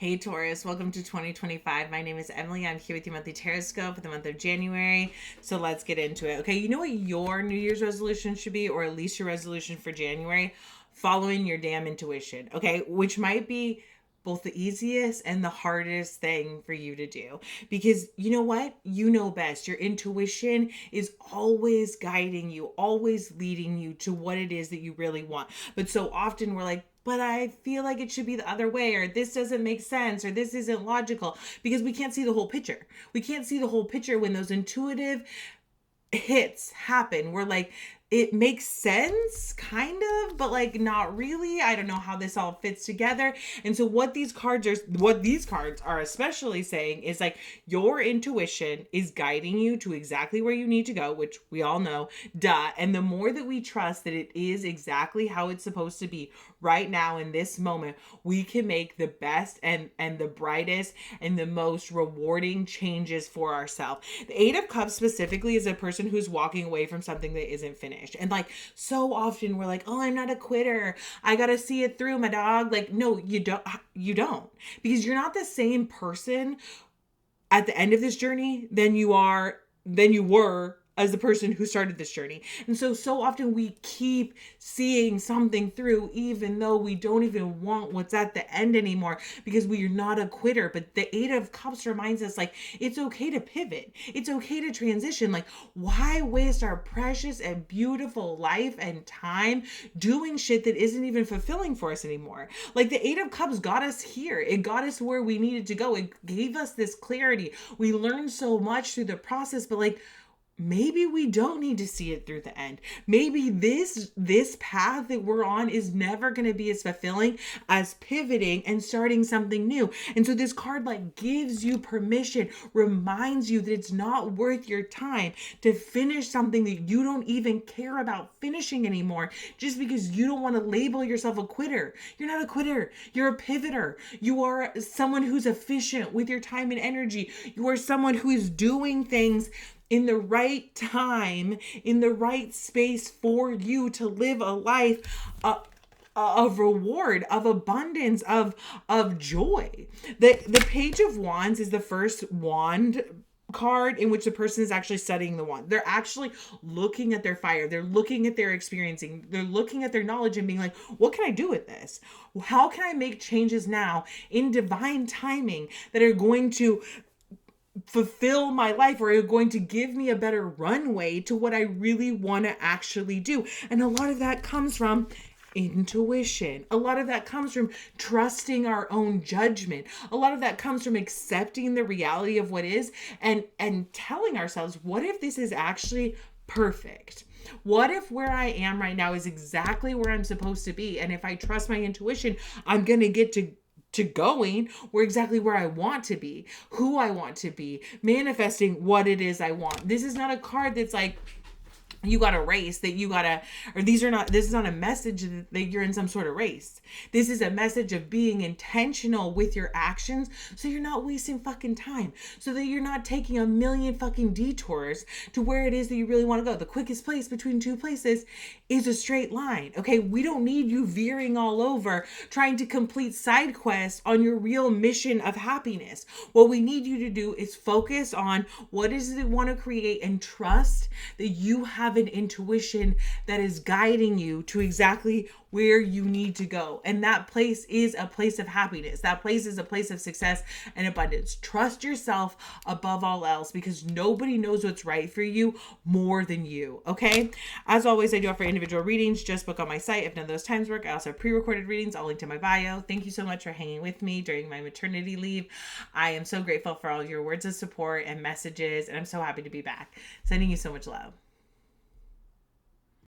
Hey Taurus, welcome to 2025. My name is Emily. I'm here with your monthly Tarotscope for the month of January. So let's get into it. Okay, you know what your New Year's resolution should be, or at least your resolution for January? Following your damn intuition, okay? Which might be both the easiest and the hardest thing for you to do. Because you know what? You know best. Your intuition is always guiding you, always leading you to what it is that you really want. But so often we're like, but I feel like it should be the other way, or this doesn't make sense, or this isn't logical, because we can't see the whole picture. We can't see the whole picture when those intuitive hits happen. We're like, it makes sense, kind of, but like not really. I don't know how this all fits together. And so what these cards are especially saying is like your intuition is guiding you to exactly where you need to go, which we all know, duh. And the more that we trust that it is exactly how it's supposed to be right now in this moment, we can make the best and the brightest and the most rewarding changes for ourselves. The Eight of Cups specifically is a person who's walking away from something that isn't finished. And like so often we're like, oh, I'm not a quitter. I got to see it through, my dog. Like, no, you don't. Because you're not the same person at the end of this journey than you were as the person who started this journey. And so often we keep seeing something through, even though we don't even want what's at the end anymore, because we are not a quitter. But the Eight of Cups reminds us, like, it's okay to pivot. It's okay to transition. Like, why waste our precious and beautiful life and time doing shit that isn't even fulfilling for us anymore? Like, the Eight of Cups got us here. It got us where we needed to go. It gave us this clarity. We learned so much through the process, but like, maybe we don't need to see it through the end. Maybe this path that we're on is never going to be as fulfilling as pivoting and starting something new. And so this card like gives you permission, reminds you that it's not worth your time to finish something that you don't even care about finishing anymore, just because you don't want to label yourself a quitter. You're not a quitter. You're a pivoter. You are someone who's efficient with your time and energy. You are someone who is doing things in the right time, in the right space for you to live a life of reward, of abundance, of joy. The Page of Wands is the first wand card in which the person is actually studying the wand. They're actually looking at their fire. They're looking at their experiencing. They're looking at their knowledge and being like, what can I do with this? How can I make changes now in divine timing that are going to fulfill my life, or are going to give me a better runway to what I really want to actually do? And a lot of that comes from intuition. A lot of that comes from trusting our own judgment. A lot of that comes from accepting the reality of what is, and telling ourselves, what if this is actually perfect? What if where I am right now is exactly where I'm supposed to be? And if I trust my intuition, I'm going to get to going exactly where I want to be, who I want to be, manifesting what it is I want. This is not a card that's like, you got a race that you gotta, or this is not a message that you're in some sort of race. This is a message of being intentional with your actions, so you're not wasting fucking time, so that you're not taking a million fucking detours to where it is that you really want to go. The quickest place between two places is a straight line. Okay, we don't need you veering all over trying to complete side quests on your real mission of happiness. What we need you to do is focus on what is it you want to create, and trust that you have an intuition that is guiding you to exactly where you need to go. And that place is a place of happiness. That place is a place of success and abundance. Trust yourself above all else, because nobody knows what's right for you more than you. Okay. As always, I do offer individual readings. Just book on my site if none of those times work. I also have pre-recorded readings. I'll link to my bio. Thank you so much for hanging with me during my maternity leave. I am so grateful for all your words of support and messages, and I'm so happy to be back. Sending you so much love.